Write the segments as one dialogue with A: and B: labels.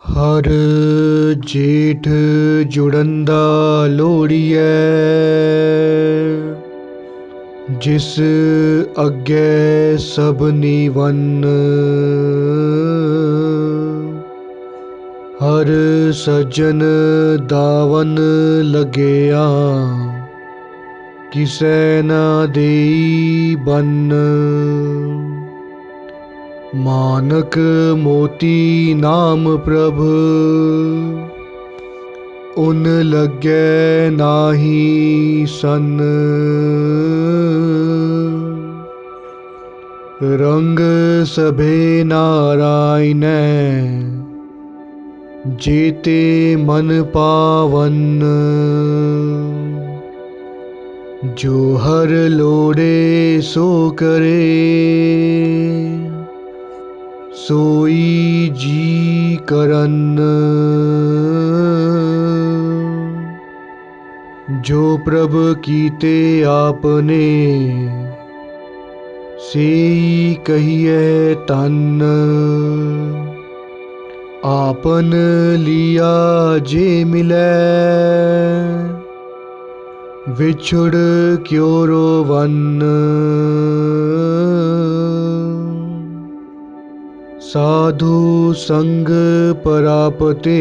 A: हर जेठ जुड़ंदा लोड़िए, जिस अग्गे सब नीवन। हर सज्जन दावन लगेया, किसे न देई बन। मानक मोती नाम प्रभु, उन लगे नाही सन। रंग सभे नारायण, जेते मन पावन। जो हर लोड़े सो करे, सोई जी करन। जो प्रभ कीते आपने, सेई कहिए तन। आपन लिया जे मिले, विछुड़ क्यों रोवन। साधु संग परापते,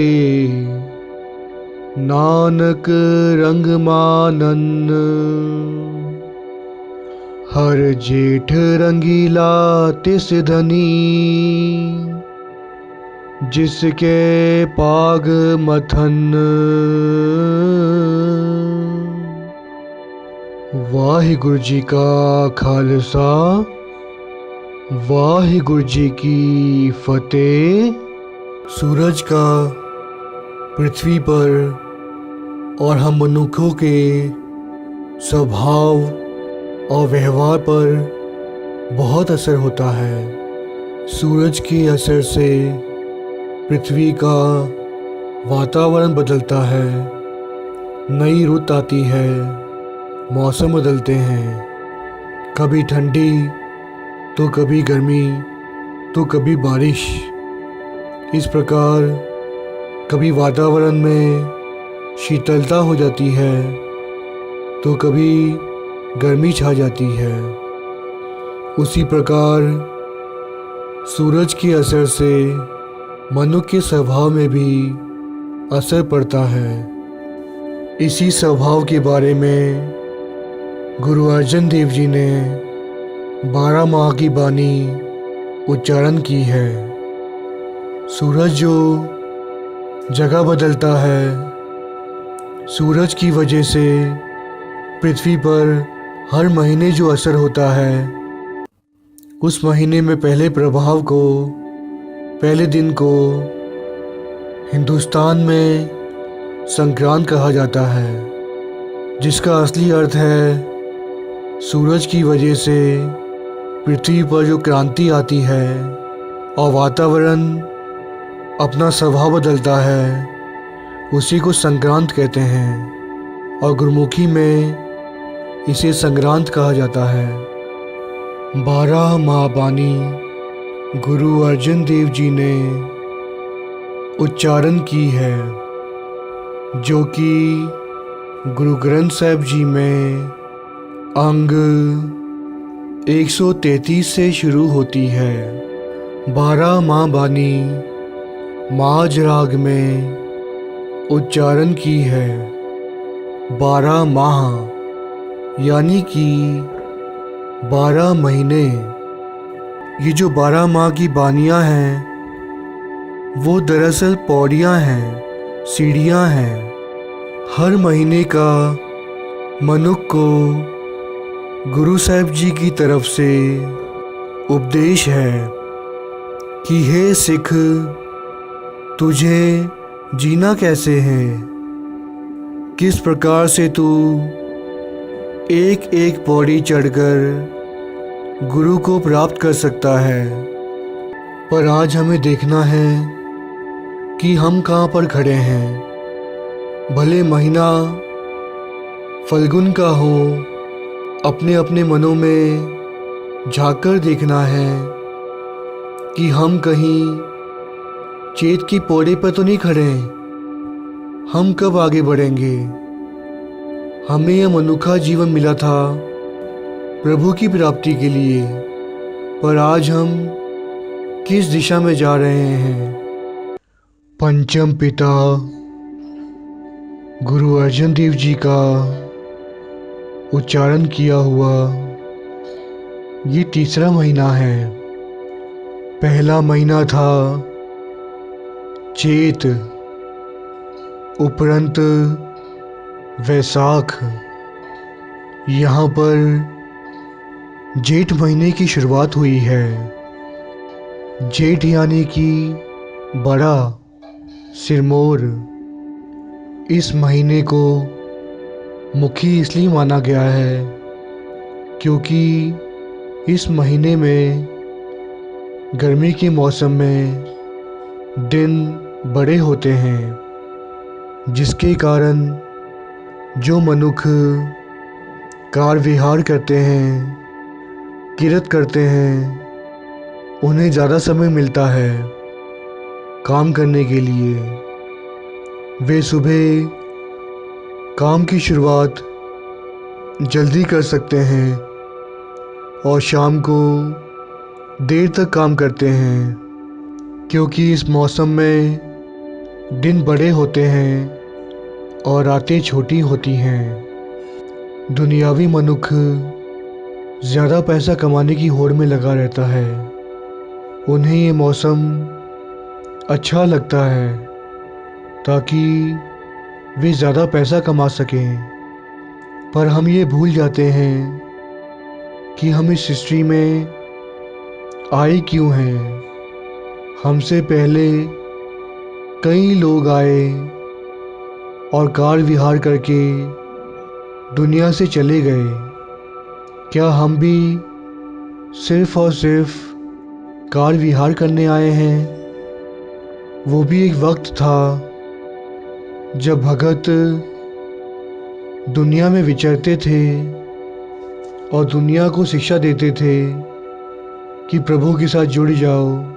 A: नानक रंग मानन। हर जेठ रंगीला तिस धनी, जिसके पाग मथन। वाहिगुरु जी का खालसा, वाहिगुरु जी की फतेह। सूरज का पृथ्वी पर और हम मनुष्यों के स्वभाव और व्यवहार पर बहुत असर होता है। सूरज के असर से पृथ्वी का वातावरण बदलता है, नई रुत आती है, मौसम बदलते हैं। कभी ठंडी तो कभी गर्मी तो कभी बारिश। इस प्रकार कभी वातावरण में शीतलता हो जाती है तो कभी गर्मी छा जाती है। उसी प्रकार सूरज के असर से मनुष्य के स्वभाव में भी असर पड़ता है। इसी स्वभाव के बारे में गुरु अर्जन देव जी ने 12 माह की बानी उच्चारण की है। सूरज जो जगह बदलता है, सूरज की वजह से पृथ्वी पर हर महीने जो असर होता है, उस महीने में पहले प्रभाव को, पहले दिन को हिंदुस्तान में संक्रांत कहा जाता है, जिसका असली अर्थ है सूरज की वजह से पृथ्वी पर जो क्रांति आती है और वातावरण अपना स्वभाव बदलता है, उसी को संक्रांत कहते हैं और गुरमुखी में इसे संक्रांत कहा जाता है। 12 माह बानी गुरु अर्जन देव जी ने उच्चारण की है, जो कि गुरु ग्रंथ साहिब जी में अंग 133 से शुरू होती है। 12 माह बानी माज राग में उच्चारण की है। 12 माह यानी कि 12 महीने। ये जो 12 माह की बानियाँ हैं, वो दरअसल पौड़ियाँ हैं, सीढ़ियाँ हैं। हर महीने का मनुष्य को गुरु साहिब जी की तरफ से उपदेश है कि हे सिख, तुझे जीना कैसे है, किस प्रकार से तू एक एक पौड़ी चढ़कर गुरु को प्राप्त कर सकता है। पर आज हमें देखना है कि हम कहाँ पर खड़े हैं। भले महीना फल्गुन का हो, अपने अपने मनों में झांक कर देखना है कि हम कहीं चेत की पौड़ी पर तो नहीं खड़े हैं। हम कब आगे बढ़ेंगे? हमें यह मनुष्य जीवन मिला था प्रभु की प्राप्ति के लिए, पर आज हम किस दिशा में जा रहे हैं? पंचम पिता गुरु अर्जन देव जी का उच्चारण किया हुआ ये तीसरा महीना है। पहला महीना था चेत, उपरंत वैशाख। यहाँ पर जेठ महीने की शुरुआत हुई है। जेठ यानी कि बड़ा, सिरमौर। इस महीने को मुखी इसलिए माना गया है क्योंकि इस महीने में गर्मी के मौसम में दिन बड़े होते हैं, जिसके कारण जो मनुष्य कार विहार करते हैं, किरत करते हैं, उन्हें ज़्यादा समय मिलता है काम करने के लिए। वे सुबह काम की शुरुआत जल्दी कर सकते हैं और शाम को देर तक काम करते हैं, क्योंकि इस मौसम में दिन बड़े होते हैं और रातें छोटी होती हैं। दुनियावी मनुष्य ज़्यादा पैसा कमाने की होड़ में लगा रहता है। उन्हें ये मौसम अच्छा लगता है ताकि वे ज़्यादा पैसा कमा सकें, पर हम ये भूल जाते हैं कि हम इस सृष्टि में आए क्यों हैं। हमसे पहले कई लोग आए और कार विहार करके दुनिया से चले गए। क्या हम भी सिर्फ और सिर्फ कार विहार करने आए हैं? वो भी एक वक्त था जब भगत दुनिया में विचरते थे और दुनिया को शिक्षा देते थे कि प्रभु के साथ जुड़ जाओ,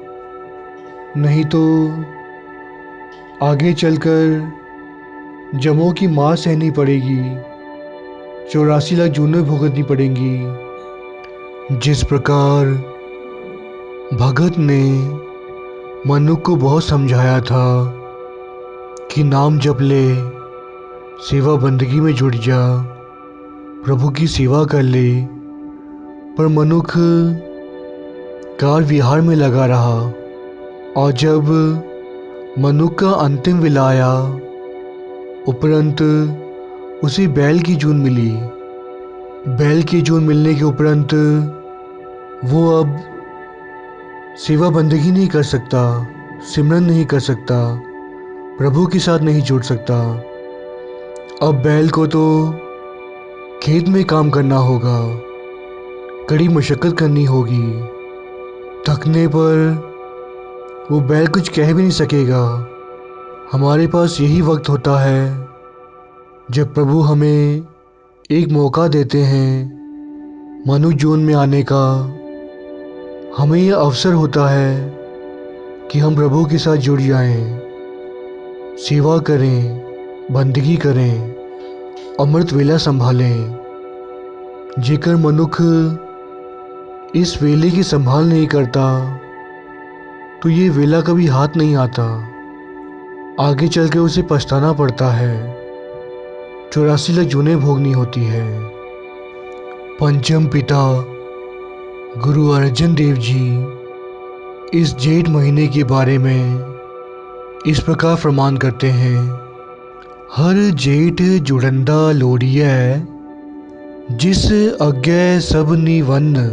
A: नहीं तो आगे चलकर जमों की मार सहनी पड़ेगी, 84 लाख जूनें भुगतनी पड़ेंगी। जिस प्रकार भगत ने मनु को बहुत समझाया था कि नाम जप ले, सेवा बंदगी में जुड़ जा, प्रभु की सेवा कर ले, पर मनुख कार विहार में लगा रहा। और जब मनुख का अंतिम विला आया, उपरंत उसे बैल की जून मिली। बैल की जून मिलने के उपरंत वो अब सेवा बंदगी नहीं कर सकता, सिमरन नहीं कर सकता, प्रभु के साथ नहीं जुड़ सकता। अब बैल को तो खेत में काम करना होगा, कड़ी मशक्क़त करनी होगी। थकने पर वो बैल कुछ कह भी नहीं सकेगा। हमारे पास यही वक्त होता है जब प्रभु हमें एक मौका देते हैं मनुष्य जीवन में आने का। हमें यह अवसर होता है कि हम प्रभु के साथ जुड़ जाएं, सेवा करें, बंदगी करें, अमृत वेला संभालें। जेकर मनुष्य इस वेले की संभाल नहीं करता तो ये वेला कभी हाथ नहीं आता, आगे चल के उसे पछताना पड़ता है, 84 लाख जूनें भोगनी होती है। पंचम पिता गुरु अर्जन देव जी इस जेठ महीने के बारे में इस प्रकार फरमान करते हैं। हर जेठ जुड़ंदा लोड़िया, जिस अज्ञे सब निवन्न।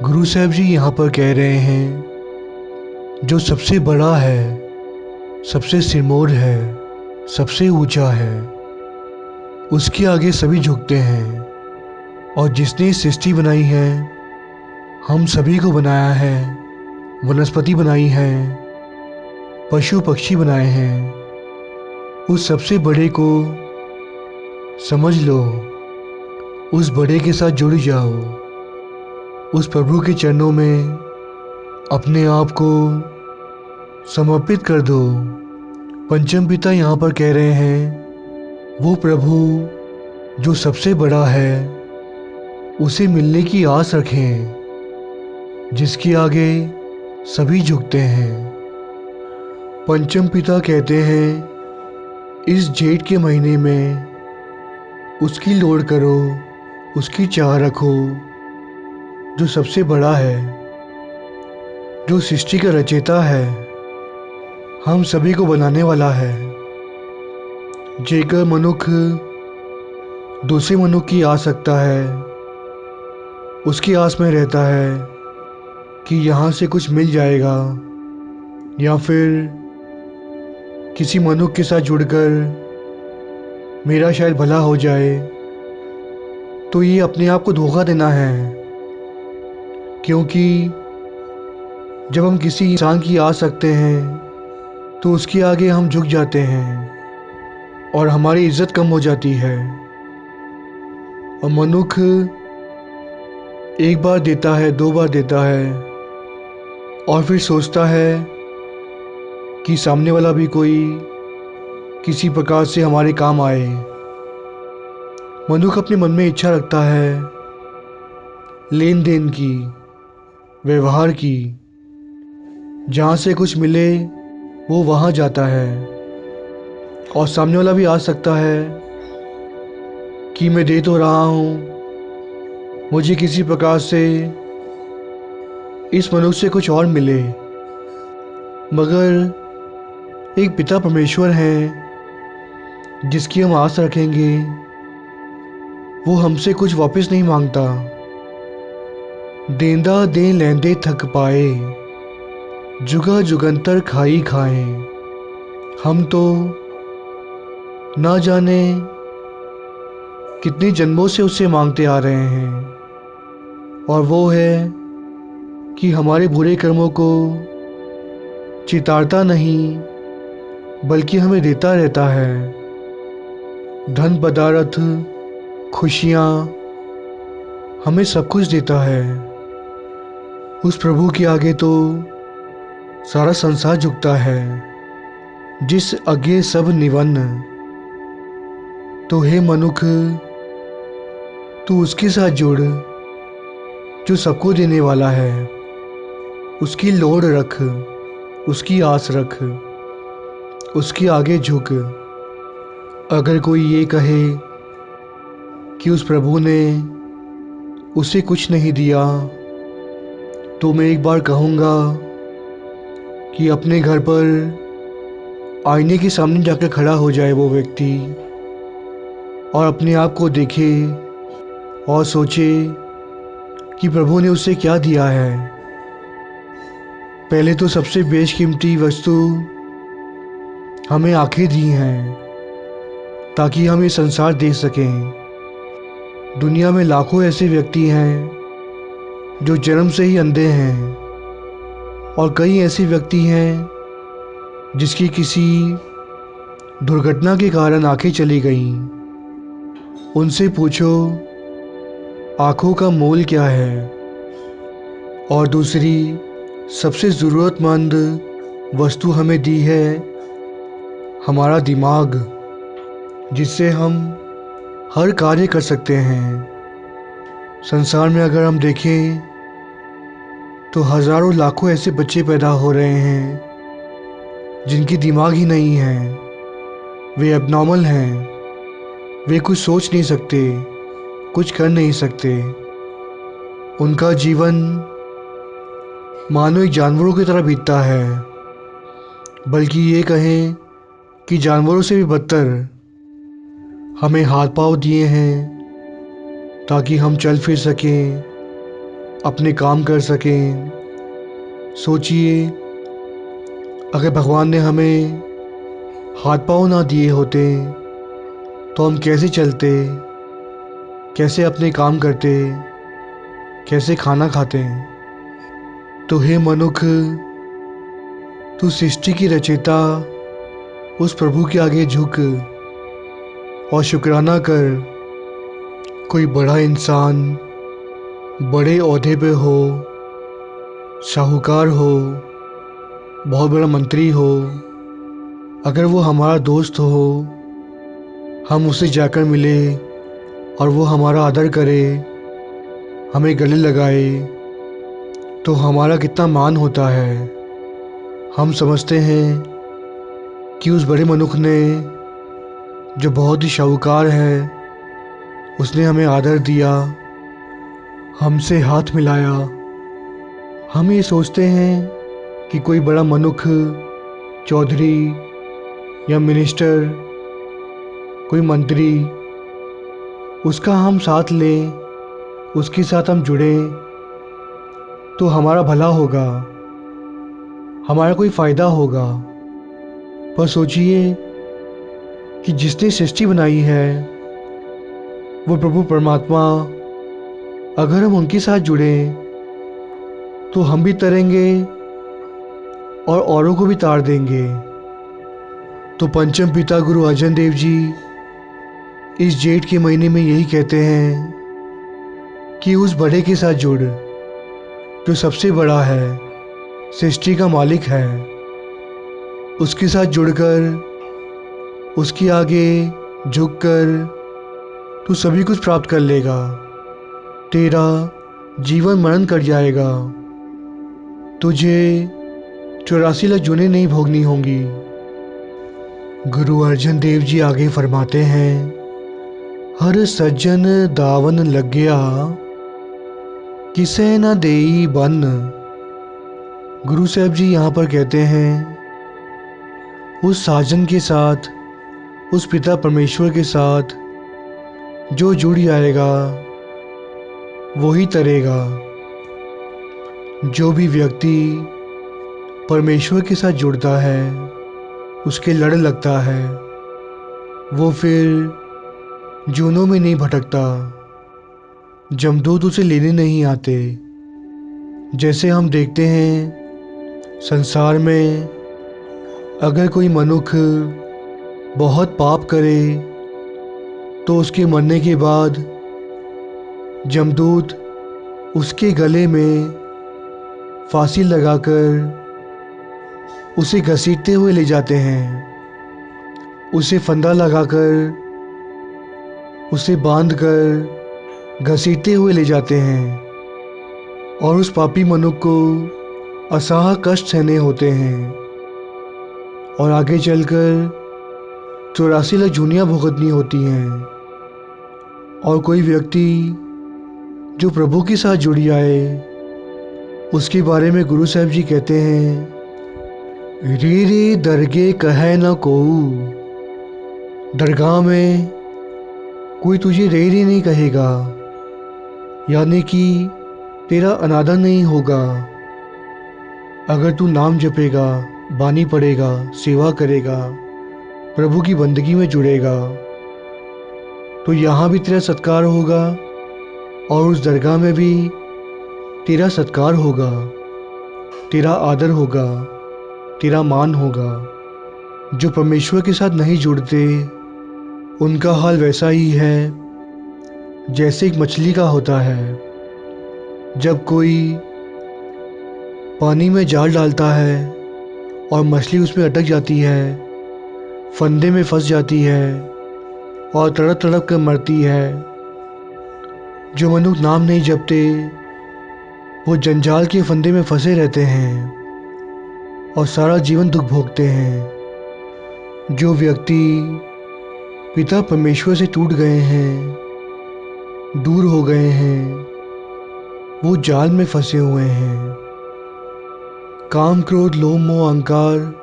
A: गुरु साहब जी यहाँ पर कह रहे हैं जो सबसे बड़ा है, सबसे सिरमौर है, सबसे ऊंचा है, उसके आगे सभी झुकते हैं। और जिसने सृष्टि बनाई है, हम सभी को बनाया है, वनस्पति बनाई है, पशु पक्षी बनाए हैं, उस सबसे बड़े को समझ लो, उस बड़े के साथ जुड़ जाओ, उस प्रभु के चरणों में अपने आप को समर्पित कर दो। पंचम पिता यहाँ पर कह रहे हैं वो प्रभु जो सबसे बड़ा है उसे मिलने की आस रखें, जिसके आगे सभी झुकते हैं। पंचम पिता कहते हैं इस जेठ के महीने में उसकी लोड़ करो, उसकी चाह रखो जो सबसे बड़ा है, जो सृष्टि का रचयिता है, हम सभी को बनाने वाला है। जेकर मनुष्य दूसरे मनुष्य की आस रखता है, उसकी आस में रहता है कि यहाँ से कुछ मिल जाएगा, या फिर किसी मनुष्य के साथ जुड़कर मेरा शायद भला हो जाए, तो ये अपने आप को धोखा देना है। क्योंकि जब हम किसी इंसान की आस रखते हैं तो उसके आगे हम झुक जाते हैं और हमारी इज्जत कम हो जाती है। और मनुष्य एक बार देता है, 2 बार देता है और फिर सोचता है कि सामने वाला भी कोई किसी प्रकार से हमारे काम आए। मनुष्य अपने मन में इच्छा रखता है लेन देन की, व्यवहार की। जहाँ से कुछ मिले वो वहाँ जाता है और सामने वाला भी आ सकता है कि मैं दे तो रहा हूँ, मुझे किसी प्रकार से इस मनुष्य से कुछ और मिले। मगर एक पिता परमेश्वर है जिसकी हम आस रखेंगे, वो हमसे कुछ वापस नहीं मांगता। देंदा दे लैंदे थक पाए, जुगा जुगंतर खाई खाएं। हम तो ना जाने कितने जन्मों से उससे मांगते आ रहे हैं, और वो है कि हमारे बुरे कर्मों को चितारता नहीं बल्कि हमें देता रहता है। धन पदार्थ, खुशियाँ, हमें सब कुछ देता है। उस प्रभु के आगे तो सारा संसार झुकता है, जिस आगे सब निवन्न। तो हे मनुष्य, तू उसके साथ जुड़ जो सबको देने वाला है। उसकी लोड़ रख, उसकी आस रख, उसके आगे झुक। अगर कोई ये कहे कि उस प्रभु ने उसे कुछ नहीं दिया, तो मैं एक बार कहूँगा कि अपने घर पर आईने के सामने जाकर खड़ा हो जाए वो व्यक्ति और अपने आप को देखे और सोचे कि प्रभु ने उसे क्या दिया है। पहले तो सबसे बेशकीमती वस्तु हमें आंखें दी हैं ताकि हम ये संसार देख सकें। दुनिया में लाखों ऐसे व्यक्ति हैं जो जन्म से ही अंधे हैं, और कई ऐसे व्यक्ति हैं जिसकी किसी दुर्घटना के कारण आंखें चली गईं। उनसे पूछो आँखों का मोल क्या है। और दूसरी सबसे ज़रूरतमंद वस्तु हमें दी है हमारा दिमाग, जिससे हम हर कार्य कर सकते हैं। संसार में अगर हम देखें तो हज़ारों लाखों ऐसे बच्चे पैदा हो रहे हैं जिनकी दिमाग ही नहीं है। वे एबनॉर्मल हैं, वे कुछ सोच नहीं सकते, कुछ कर नहीं सकते। उनका जीवन मानो एक जानवरों की तरह बीतता है, बल्कि ये कहें कि जानवरों से भी बदतर। हमें हाथ पाँव दिए हैं ताकि हम चल फिर सकें, अपने काम कर सकें। सोचिए अगर भगवान ने हमें हाथ पाँव ना दिए होते तो हम कैसे चलते, कैसे अपने काम करते, कैसे खाना खाते। तो हे मनुष्य, तू सृष्टि की रचयिता उस प्रभु के आगे झुक और शुक्राना कर। कोई बड़ा इंसान बड़े ओहदे पे हो, साहूकार हो, बहुत बड़ा मंत्री हो, अगर वो हमारा दोस्त हो, हम उसे जाकर मिले और वो हमारा आदर करे, हमें गले लगाए, तो हमारा कितना मान होता है। हम समझते हैं कि उस बड़े मनुष्य ने, जो बहुत ही शाहूकार है, उसने हमें आदर दिया, हमसे हाथ मिलाया। हम ये सोचते हैं कि कोई बड़ा मनुष्य, चौधरी या मिनिस्टर, कोई मंत्री, उसका हम साथ लें, उसके साथ हम जुड़ें तो हमारा भला होगा, हमारा कोई फ़ायदा होगा। पर सोचिए कि जिसने सृष्टि बनाई है, वो प्रभु परमात्मा, अगर हम उनके साथ जुड़ें तो हम भी तरेंगे और औरों को भी तार देंगे। तो पंचम पिता गुरु अर्जन देव जी इस जेठ के महीने में यही कहते हैं कि उस बड़े के साथ जुड़, जो सबसे बड़ा है, सृष्टि का मालिक है। उसके साथ जुड़कर, उसके आगे झुककर तू सभी कुछ प्राप्त कर लेगा। तेरा जीवन मरण कट जाएगा। तुझे 84 लाख जूनें नहीं भोगनी होंगी। गुरु अर्जन देव जी आगे फरमाते हैं, हर सज्जन दावन लग गया, किसे न देई बन। गुरु साहब जी यहाँ पर कहते हैं, उस साजन के साथ, उस पिता परमेश्वर के साथ जो जुड़ जाएगा वही तरेगा। जो भी व्यक्ति परमेश्वर के साथ जुड़ता है, उसके लड़ लगता है, वो फिर जूनों में नहीं भटकता, जमदूत उसे लेने नहीं आते। जैसे हम देखते हैं संसार में, अगर कोई मनुष्य बहुत पाप करे तो उसके मरने के बाद जमदूत उसके गले में फांसी लगाकर उसे घसीटते हुए ले जाते हैं, उसे फंदा लगाकर, उसे बांधकर घसीटते हुए ले जाते हैं और उस पापी मनुष्य को असह्य कष्ट सहने होते हैं और आगे चलकर 84 लाख जूनियाँ भुगतनी होती हैं। और कोई व्यक्ति जो प्रभु के साथ जुड़ जाए, उसके बारे में गुरु साहब जी कहते हैं, रे रे दरगे कहे न कोऊ। दरगाह में कोई तुझे रे रे नहीं कहेगा, यानी कि तेरा अनादर नहीं होगा। अगर तू नाम जपेगा, बानी पढ़ेगा, सेवा करेगा, प्रभु की बंदगी में जुड़ेगा, तो यहाँ भी तेरा सत्कार होगा और उस दरगाह में भी तेरा सत्कार होगा, तेरा आदर होगा, तेरा मान होगा। जो परमेश्वर के साथ नहीं जुड़ते, उनका हाल वैसा ही है जैसे एक मछली का होता है। जब कोई पानी में जाल डालता है और मछली उसमें अटक जाती है, फंदे में फंस जाती है और तड़प तड़प कर मरती है। जो मनुष्य नाम नहीं जपते, वो जंजाल के फंदे में फंसे रहते हैं और सारा जीवन दुख भोगते हैं। जो व्यक्ति पिता परमेश्वर से टूट गए हैं, दूर हो गए हैं, वो जाल में फंसे हुए हैं। काम, क्रोध, लोभ, मोह, अहंकार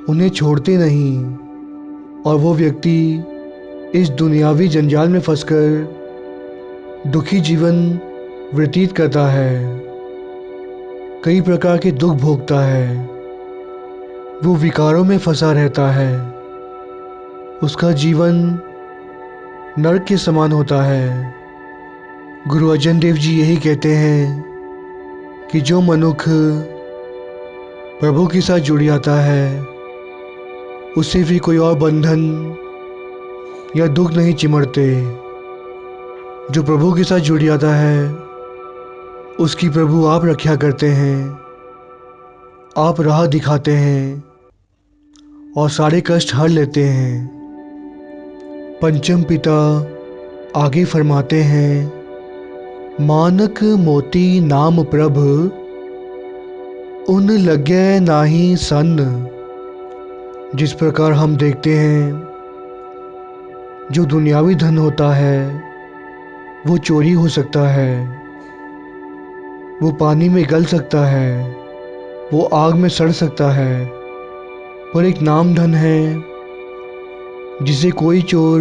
A: उन्हें छोड़ते नहीं और वो व्यक्ति इस दुनियावी जंजाल में फंसकर दुखी जीवन व्यतीत करता है, कई प्रकार के दुख भोगता है, वो विकारों में फंसा रहता है। उसका जीवन नरक के समान होता है। गुरु अर्जन देव जी यही कहते हैं कि जो मनुष्य प्रभु के साथ जुड़ जाता है, उससे भी कोई और बंधन या दुख नहीं चिमड़ते। जो प्रभु के साथ जुड़ जाता है, उसकी प्रभु आप रक्षा करते हैं। आप राह दिखाते हैं और सारे कष्ट हर लेते हैं। पंचम पिता आगे फरमाते हैं, मानक मोती नाम प्रभ उन लगे नाही सन। जिस प्रकार हम देखते हैं, जो दुनियावी धन होता है वो चोरी हो सकता है, वो पानी में गल सकता है, वो आग में सड़ सकता है, पर एक नाम धन है जिसे कोई चोर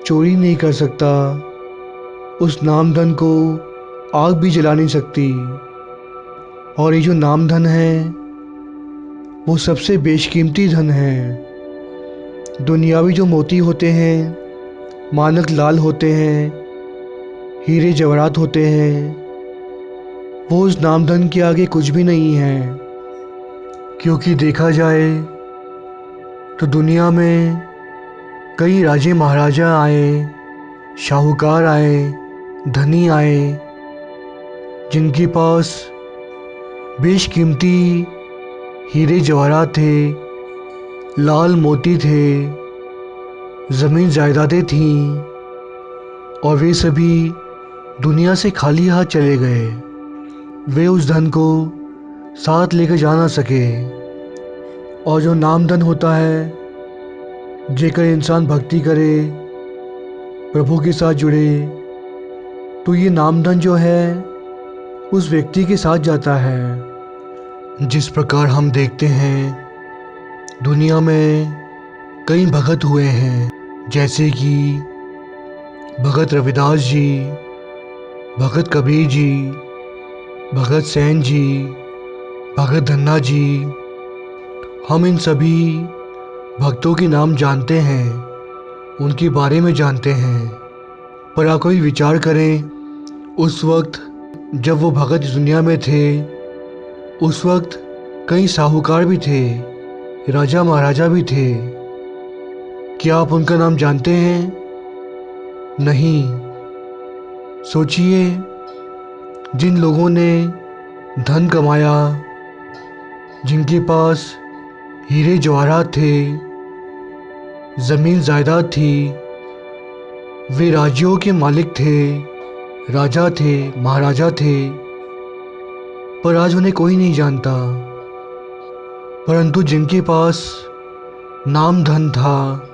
A: चोरी नहीं कर सकता। उस नाम धन को आग भी जला नहीं सकती। और ये जो नाम धन है वो सबसे बेशकीमती धन है। दुनियावी जो मोती होते हैं, मानक लाल होते हैं, हीरे जवाहरात होते हैं, वो उस नाम धन के आगे कुछ भी नहीं है। क्योंकि देखा जाए तो दुनिया में कई राजे महाराजा आए, शाहूकार आए, धनी आए, जिनके पास बेशकीमती हीरे जवाहरात थे, लाल मोती थे, ज़मीन जायदादें थीं, और वे सभी दुनिया से खाली हाथ चले गए। वे उस धन को साथ लेकर जा ना सके। और जो नाम धन होता है, जेकर इंसान भक्ति करे, प्रभु के साथ जुड़े, तो ये नाम धन जो है उस व्यक्ति के साथ जाता है। जिस प्रकार हम देखते हैं दुनिया में कई भगत हुए हैं, जैसे कि भगत रविदास जी, भगत कबीर जी, भगत सैन जी, भगत धन्ना जी। हम इन सभी भक्तों के नाम जानते हैं, उनके बारे में जानते हैं, पर आप कोई विचार करें, उस वक्त जब वो भगत इस दुनिया में थे, उस वक्त कई साहूकार भी थे, राजा महाराजा भी थे। क्या आप उनका नाम जानते हैं? नहीं। सोचिए, जिन लोगों ने धन कमाया, जिनके पास हीरे जवाहरात थे, ज़मीन जायदाद थी, वे राज्यों के मालिक थे, राजा थे, महाराजा थे, पर आज उन्हें कोई नहीं जानता। परंतु जिनके पास नाम धन था,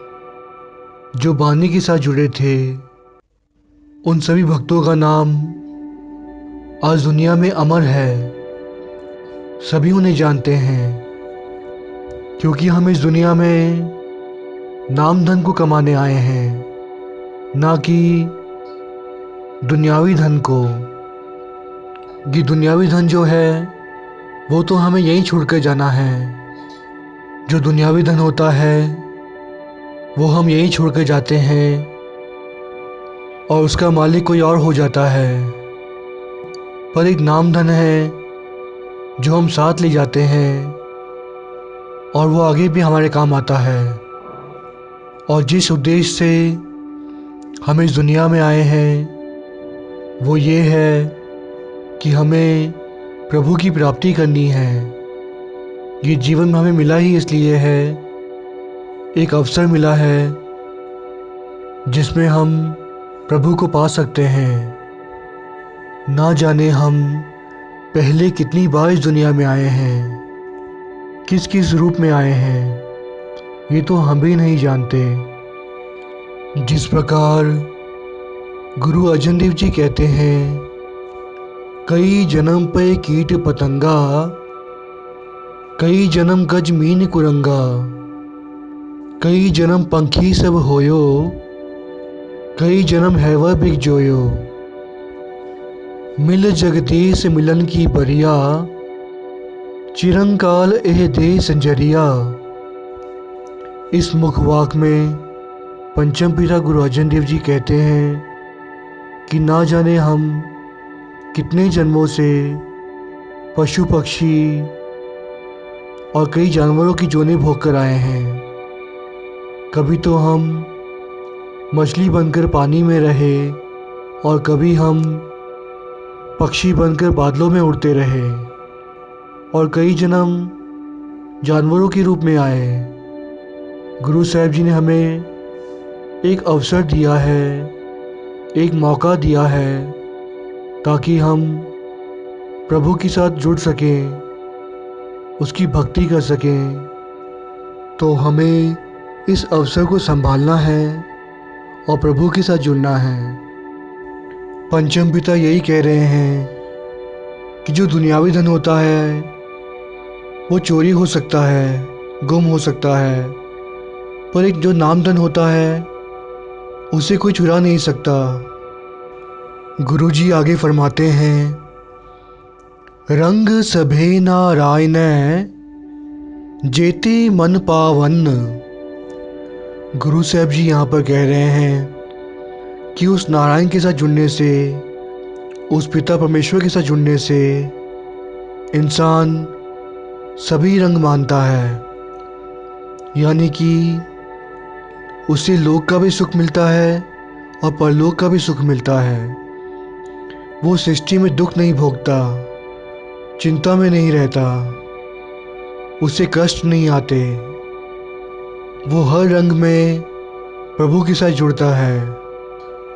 A: जो बानी के साथ जुड़े थे, उन सभी भक्तों का नाम आज दुनिया में अमर है। सभी उन्हें जानते हैं, क्योंकि हम इस दुनिया में नाम धन को कमाने आए हैं, ना कि दुनियावी धन को। ये दुनियावी धन जो है वो तो हमें यहीं छोड़ कर जाना है। जो दुनियावी धन होता है वो हम यहीं छोड़ कर जाते हैं और उसका मालिक कोई और हो जाता है। पर एक नाम धन है जो हम साथ ले जाते हैं और वो आगे भी हमारे काम आता है। और जिस उद्देश्य से हम इस दुनिया में आए हैं वो ये है कि हमें प्रभु की प्राप्ति करनी है। ये जीवन में हमें मिला ही इसलिए है, एक अवसर मिला है जिसमें हम प्रभु को पा सकते हैं। ना जाने हम पहले कितनी बार इस दुनिया में आए हैं, किस किस रूप में आए हैं, ये तो हम भी नहीं जानते। जिस प्रकार गुरु अर्जन देव जी कहते हैं, कई जन्म पे कीट पतंगा, कई जन्म गज मीन कुरंगा, कई जन्म पंखी सब होयो, कई जन्म हैवर बिग जोयो। मिल जगदीश मिलन की बरिया, चिरंकाल एह दे संजरिया। इस मुखवाक में पंचम पिता गुरु अर्जन देव जी कहते हैं कि ना जाने हम कितने जन्मों से पशु पक्षी और कई जानवरों की जोने भोग कर आए हैं। कभी तो हम मछली बनकर पानी में रहे और कभी हम पक्षी बनकर बादलों में उड़ते रहे और कई जन्म जानवरों के रूप में आए। गुरु साहिब जी ने हमें एक अवसर दिया है, एक मौका दिया है ताकि हम प्रभु के साथ जुड़ सकें, उसकी भक्ति कर सकें। तो हमें इस अवसर को संभालना है और प्रभु के साथ जुड़ना है। पंचम पिता यही कह रहे हैं कि जो दुनियावी धन होता है वो चोरी हो सकता है, गुम हो सकता है, पर एक जो नाम धन होता है उसे कोई चुरा नहीं सकता। गुरुजी आगे फरमाते हैं, रंग सभे नारायण जेते मन पावन। गुरु साहब जी यहाँ पर कह रहे हैं कि उस नारायण के साथ जुड़ने से, उस पिता परमेश्वर के साथ जुड़ने से इंसान सभी रंग मानता है, यानी कि उसे लोक का भी सुख मिलता है और परलोक का भी सुख मिलता है। वो सृष्टि में दुख नहीं भोगता, चिंता में नहीं रहता, उसे कष्ट नहीं आते। वो हर रंग में प्रभु के साथ जुड़ता है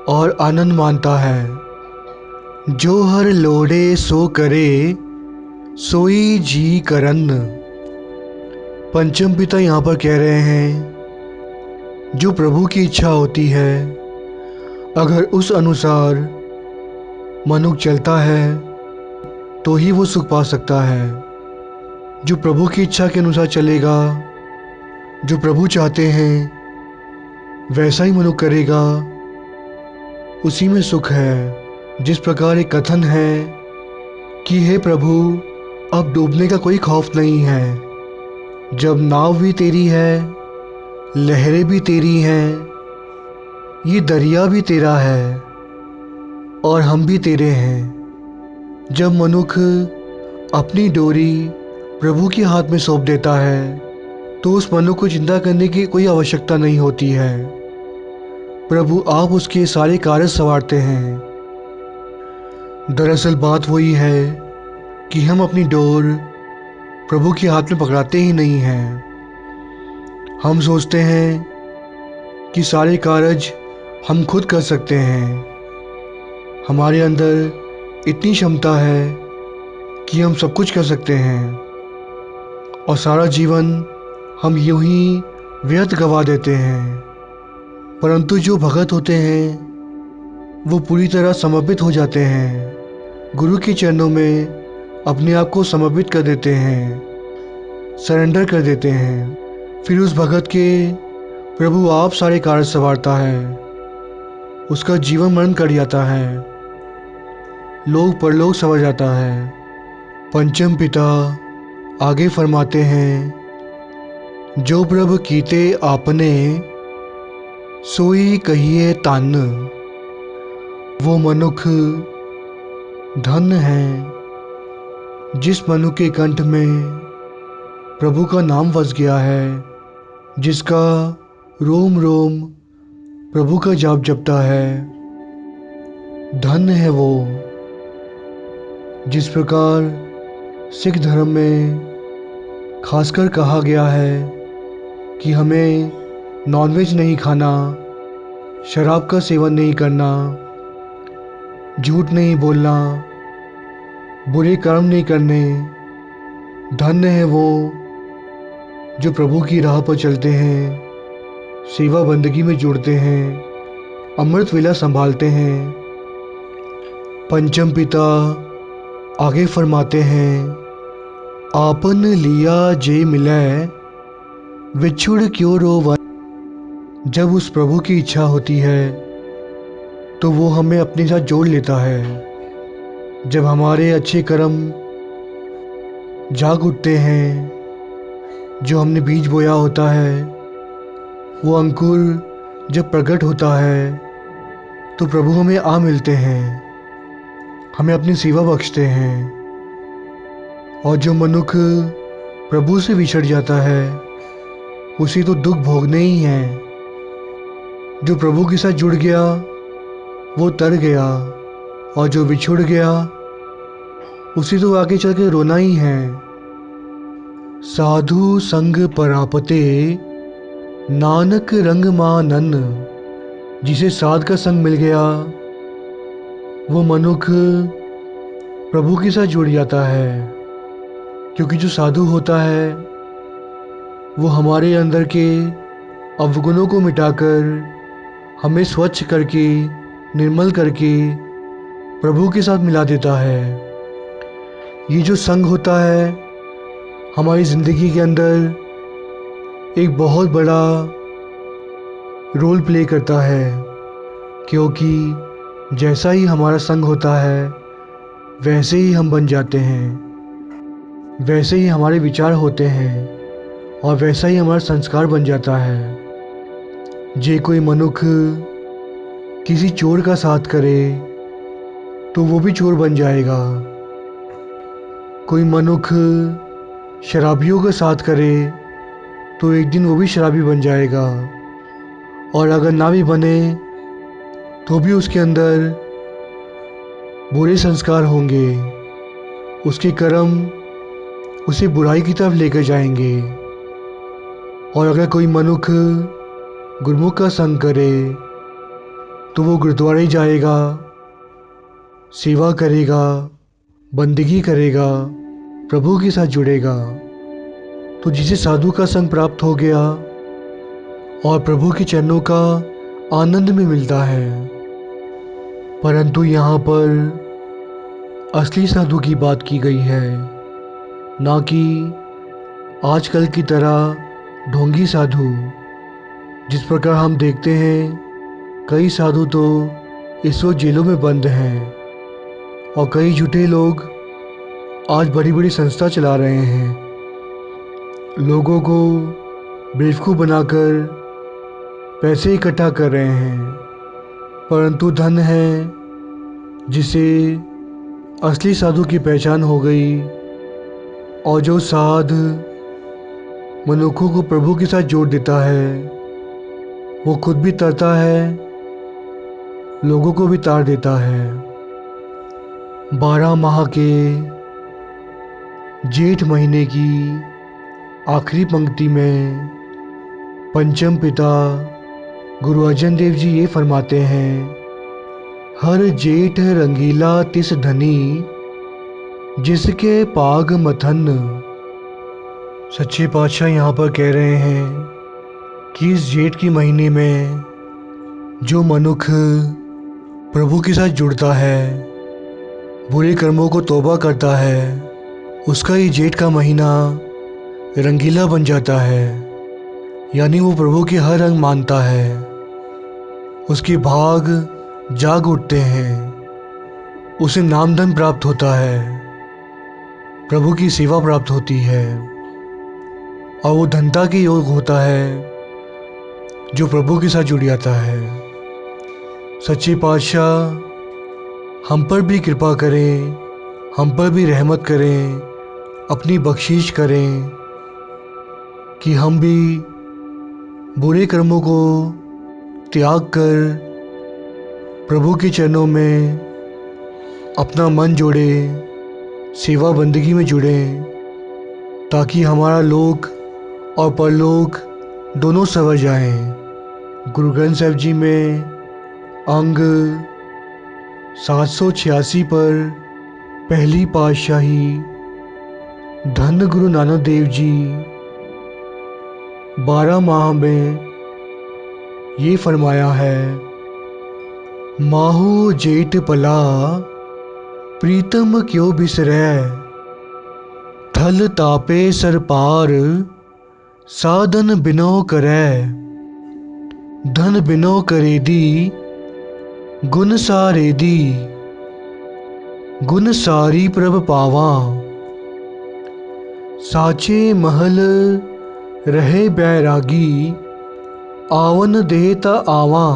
A: और आनंद मानता है। जो हर लोड़े सो करे सोई जी करन। पंचम पिता यहाँ पर कह रहे हैं, जो प्रभु की इच्छा होती है, अगर उस अनुसार मनुष्य चलता है तो ही वो सुख पा सकता है। जो प्रभु की इच्छा के अनुसार चलेगा, जो प्रभु चाहते हैं वैसा ही मनुष्य करेगा, उसी में सुख है। जिस प्रकार एक कथन है कि हे प्रभु, अब डूबने का कोई खौफ नहीं है, जब नाव भी तेरी है, लहरें भी तेरी हैं, ये दरिया भी तेरा है और हम भी तेरे हैं। जब मनुष्य अपनी डोरी प्रभु के हाथ में सौंप देता है तो उस मनुष्य को चिंता करने की कोई आवश्यकता नहीं होती है। प्रभु आप उसके सारे कार्य संवारते हैं। दरअसल बात वही है कि हम अपनी डोर प्रभु के हाथ में पकड़ाते ही नहीं हैं। हम सोचते हैं कि सारे कार्य हम खुद कर सकते हैं, हमारे अंदर इतनी क्षमता है कि हम सब कुछ कर सकते हैं, और सारा जीवन हम यूं ही व्यर्थ गवा देते हैं। परंतु जो भगत होते हैं वो पूरी तरह समर्पित हो जाते हैं, गुरु के चरणों में अपने आप को समर्पित कर देते हैं, सरेंडर कर देते हैं। फिर उस भगत के प्रभु आप सारे कार्य संवारता है, उसका जीवन मरण कर जाता है, लोक परलोक संवर जाता है। पंचम पिता आगे फरमाते हैं, जो प्रभु कीते आपने सोई कहिए तन। वो मनुष्य धन्य है जिस मनुष्य के कंठ में प्रभु का नाम बस गया है, जिसका रोम रोम प्रभु का जाप जपता है। धन्य है वो। जिस प्रकार सिख धर्म में खासकर कहा गया है कि हमें नॉनवेज नहीं खाना, शराब का सेवन नहीं करना, झूठ नहीं बोलना, बुरे कर्म नहीं करने। धन्य है वो जो प्रभु की राह पर चलते हैं, सेवा बंदगी में जुड़ते हैं, अमृत वेला संभालते हैं। पंचम पिता आगे फरमाते हैं, आपन लिया जे मिले विछुड़ क्यों रोवन। जब उस प्रभु की इच्छा होती है तो वो हमें अपने साथ जोड़ लेता है। जब हमारे अच्छे कर्म जाग उठते हैं, जो हमने बीज बोया होता है, वो अंकुर जब प्रकट होता है तो प्रभु हमें आ मिलते हैं, हमें अपनी सेवा बख्शते हैं। और जो मनुष्य प्रभु से बिछड़ जाता है उसे तो दुख भोगने ही हैं। जो प्रभु के साथ जुड़ गया वो तर गया, और जो बिछुड़ गया उसे तो आगे चल के रोना ही है। साधु संग परापते नानक रंग मानन। जिसे साध का संग मिल गया वो मनुष्य प्रभु के साथ जुड़ जाता है, क्योंकि जो साधु होता है वो हमारे अंदर के अवगुणों को मिटाकर हमें स्वच्छ करके निर्मल करके प्रभु के साथ मिला देता है। ये जो संग होता है हमारी ज़िंदगी के अंदर एक बहुत बड़ा रोल प्ले करता है, क्योंकि जैसा ही हमारा संग होता है वैसे ही हम बन जाते हैं, वैसे ही हमारे विचार होते हैं और वैसा ही हमारा संस्कार बन जाता है। जे कोई मनुष्य किसी चोर का साथ करे तो वो भी चोर बन जाएगा। कोई मनुष्य शराबियों का साथ करे तो एक दिन वो भी शराबी बन जाएगा, और अगर ना भी बने तो भी उसके अंदर बुरे संस्कार होंगे, उसके कर्म उसे बुराई की तरफ लेकर जाएंगे। और अगर कोई मनुष्य गुरमुख का संग करे तो वो गुरुद्वारे जाएगा, सेवा करेगा, बंदगी करेगा, प्रभु के साथ जुड़ेगा। तो जिसे साधु का संग प्राप्त हो गया और प्रभु के चरणों का आनंद में मिलता है। परंतु यहाँ पर असली साधु की बात की गई है, ना कि आजकल की तरह ढोंगी साधु। जिस प्रकार हम देखते हैं कई साधु तो इस वक्त जेलों में बंद हैं और कई झूठे लोग आज बड़ी बड़ी संस्था चला रहे हैं, लोगों को बेवकूफ़ बनाकर पैसे इकट्ठा कर रहे हैं। परंतु धन है जिसे असली साधु की पहचान हो गई, और जो साध मनुष्यों को प्रभु के साथ जोड़ देता है वो खुद भी तरता है, लोगों को भी तार देता है। 12 माह के जेठ महीने की आखिरी पंक्ति में पंचम पिता गुरु अर्जन देव जी ये फरमाते हैं, हर जेठ रंगीला तिस धनी जिसके पाग मथन। सच्चे पातशाह यहाँ पर कह रहे हैं कि इस जेठ के महीने में जो मनुष्य प्रभु के साथ जुड़ता है, बुरे कर्मों को तौबा करता है, उसका ये जेठ का महीना रंगीला बन जाता है। यानी वो प्रभु के हर रंग मानता है, उसके भाग जाग उठते हैं, उसे नामधन प्राप्त होता है, प्रभु की सेवा प्राप्त होती है, और वो धनता के योग होता है जो प्रभु के साथ जुड़ जाता है। सच्चे पातशाह हम पर भी कृपा करें, हम पर भी रहमत करें, अपनी बख्शीश करें कि हम भी बुरे कर्मों को त्याग कर प्रभु के चरणों में अपना मन जोड़े, सेवा बंदगी में जुड़ें, ताकि हमारा लोक और परलोक दोनों संवर जाएं। गुरु ग्रंथ साहिब जी में अंग 786 पर पहली पातशाही धन गुरु नानक देव जी 12 माह में ये फरमाया है, माहू जेठ पला प्रीतम क्यों बिसरै, थल तापे सर पार साधन बिनो करै, धन बिनो करेदी गुण सारेदी, गुण सारी प्रभ पावा, साचे महल रहे बैरागी, आवन देता आवा,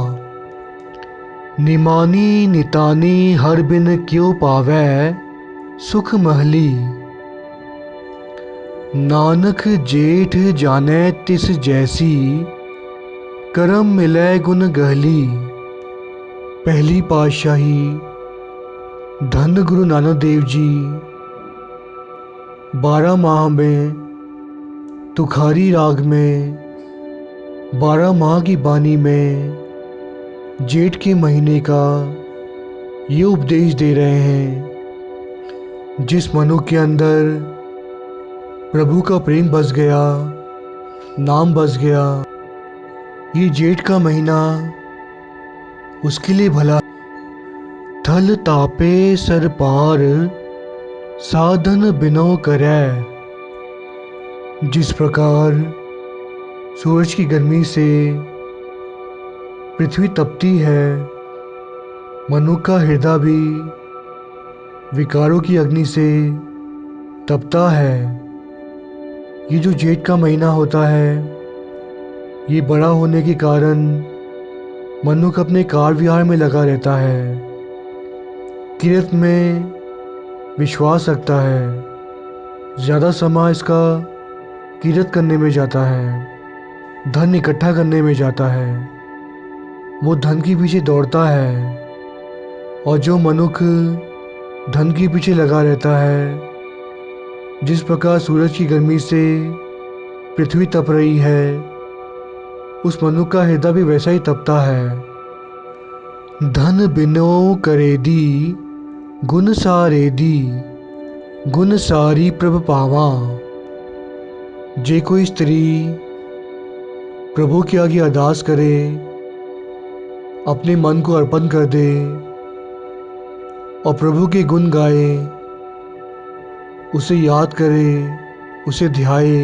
A: निमानी नितानी हर बिन क्यों पावै, सुख महली। नानक जेठ जाने तिस जैसी, करम मिलै गुण गहली। पहली पातशाही धन गुरु नानक देव जी 12 माह में तुखारी राग में 12 माह की बानी में जेठ के महीने का ये उपदेश दे रहे हैं। जिस मनुष्य के अंदर प्रभु का प्रेम बस गया, नाम बस गया, ये जेठ का महीना उसके लिए भला। थल तापे सर पार साधन बिनो करे। जिस प्रकार सूरज की गर्मी से पृथ्वी तपती है, मनुष्य का हृदय भी विकारों की अग्नि से तपता है। ये जो जेठ का महीना होता है, ये बड़ा होने के कारण मनुष्य अपने कार विहार में लगा रहता है, किरत में विश्वास रखता है, ज़्यादा समय इसका किरत करने में जाता है, धन इकट्ठा करने में जाता है, वो धन के पीछे दौड़ता है। और जो मनुष्य धन के पीछे लगा रहता है, जिस प्रकार सूरज की गर्मी से पृथ्वी तप रही है, उस मनुष्य का हृदय भी वैसा ही तपता है। धन बिनो करेदी गुण सारेदी, गुण सारी प्रभ पावा। जे कोई स्त्री प्रभु के आगे अरदास करे, अपने मन को अर्पण कर दे और प्रभु के गुण गाए, उसे याद करे, उसे ध्याए,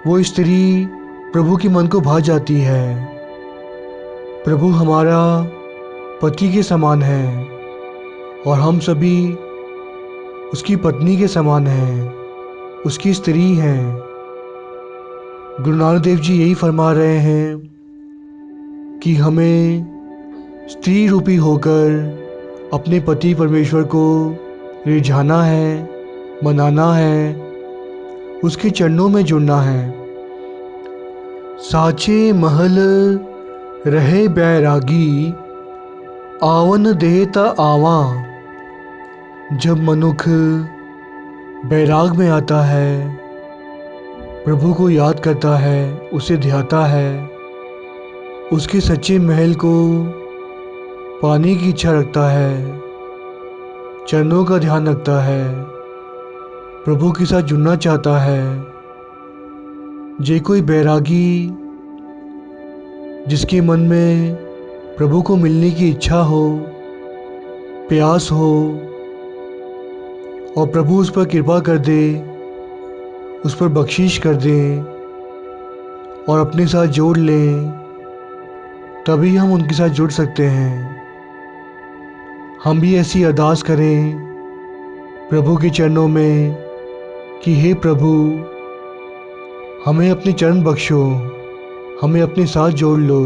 A: वो स्त्री प्रभु के मन को भा जाती है। प्रभु हमारा पति के समान है और हम सभी उसकी पत्नी के समान हैं, उसकी स्त्री हैं। गुरु नानक देव जी यही फरमा रहे हैं कि हमें स्त्री रूपी होकर अपने पति परमेश्वर को रिझाना है, मनाना है, उसके चरणों में जुड़ना है। साचे महल रहे बैरागी, आवन देता आवा। जब मनुष्य बैराग में आता है, प्रभु को याद करता है, उसे ध्याता है, उसके सच्चे महल को पाने की इच्छा रखता है, चरणों का ध्यान रखता है, प्रभु के साथ जुड़ना चाहता है। जे कोई बैरागी जिसके मन में प्रभु को मिलने की इच्छा हो, प्यास हो, और प्रभु उस पर कृपा कर दे, उस पर बख्शीश कर दे और अपने साथ जोड़ लें, तभी हम उनके साथ जुड़ सकते हैं। हम भी ऐसी अरदास करें प्रभु के चरणों में कि हे प्रभु, हमें अपने चरण बख्शो, हमें अपने साथ जोड़ लो।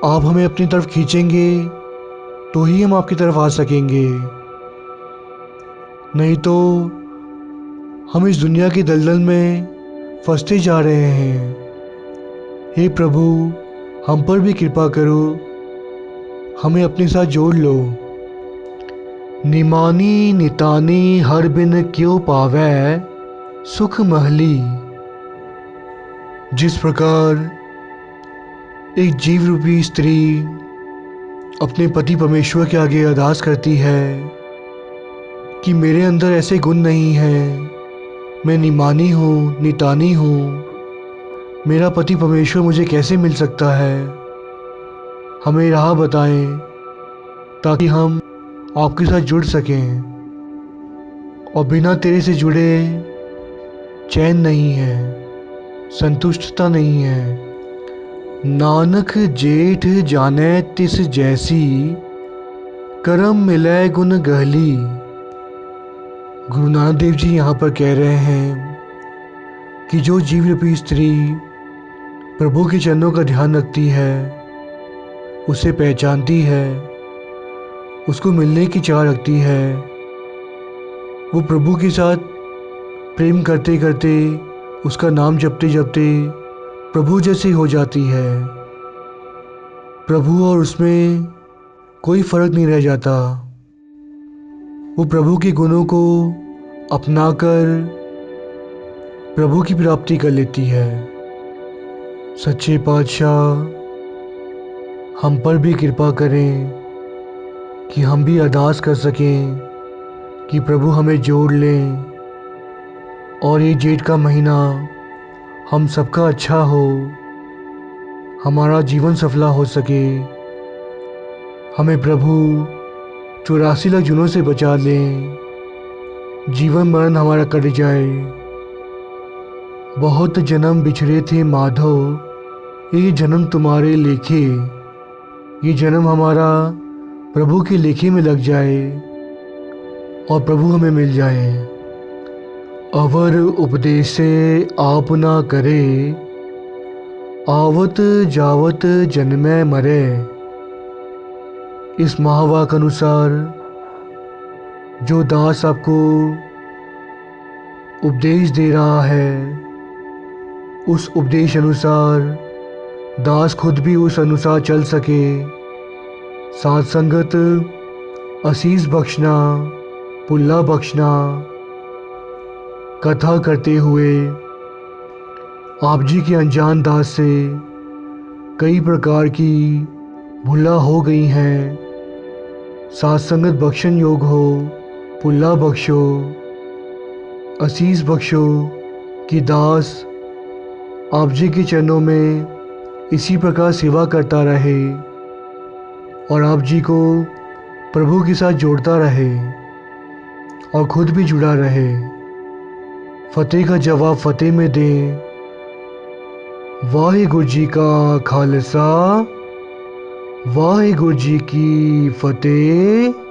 A: आप हमें अपनी तरफ खींचेंगे तो ही हम आपकी तरफ आ सकेंगे, नहीं तो हम इस दुनिया की दलदल में फंसते जा रहे हैं। हे प्रभु, हम पर भी कृपा करो, हमें अपने साथ जोड़ लो। निमानी नितानी हर बिन क्यों पावै, सुख महली। जिस प्रकार एक जीव रूपी स्त्री अपने पति परमेश्वर के आगे अरदास करती है कि मेरे अंदर ऐसे गुण नहीं हैं, मैं निमानी हूँ, नितानी हूँ, मेरा पति परमेश्वर मुझे कैसे मिल सकता है, हमें राह बताएं ताकि हम आपके साथ जुड़ सकें। और बिना तेरे से जुड़े चैन नहीं है, संतुष्टता नहीं है। नानक जेठ जाने तिस जैसी, करम मिले गुण गहली। गुरु नानक देव जी यहाँ पर कह रहे हैं कि जो जीव रूपी स्त्री प्रभु के चरणों का ध्यान रखती है, उसे पहचानती है, उसको मिलने की चाह रखती है, वो प्रभु के साथ प्रेम करते करते, उसका नाम जपते जपते प्रभु जैसी हो जाती है। प्रभु और उसमें कोई फर्क नहीं रह जाता। वो प्रभु के गुणों को अपनाकर प्रभु की प्राप्ति कर लेती है। सच्चे पातशाह हम पर भी कृपा करें कि हम भी अरदास कर सकें कि प्रभु हमें जोड़ लें और ये जेठ का महीना हम सबका अच्छा हो, हमारा जीवन सफला हो सके। हमें प्रभु 84 लाख जुनों से बचा लें, जीवन मरण हमारा कट जाए। बहुत जन्म बिछड़े थे माधो, ये जन्म तुम्हारे लेखे। ये जन्म हमारा प्रभु के लेखे में लग जाए और प्रभु हमें मिल जाए। अवर उपदेशे आप ना करे, आवत जावत जन्मे मरे। इस महावाक अनुसार जो दास आपको उपदेश दे रहा है, उस उपदेश अनुसार दास खुद भी उस अनुसार चल सके। साथ संगत, आशीष बख्शना, पुल्ला बख्शना, कथा करते हुए आप जी के अनजान दास से कई प्रकार की भूला हो गई हैं। साथ संगत बख्शन योग हो, पुल्ला बख्शो, आशीष बख्शो कि दास आप जी के चरणों में इसी प्रकार सेवा करता रहे और आप जी को प्रभु के साथ जोड़ता रहे और खुद भी जुड़ा रहे। फतेह का जवाब फतेह में दें। वाहिगुरु जी का खालसा, वाहिगुरु जी की फतेह।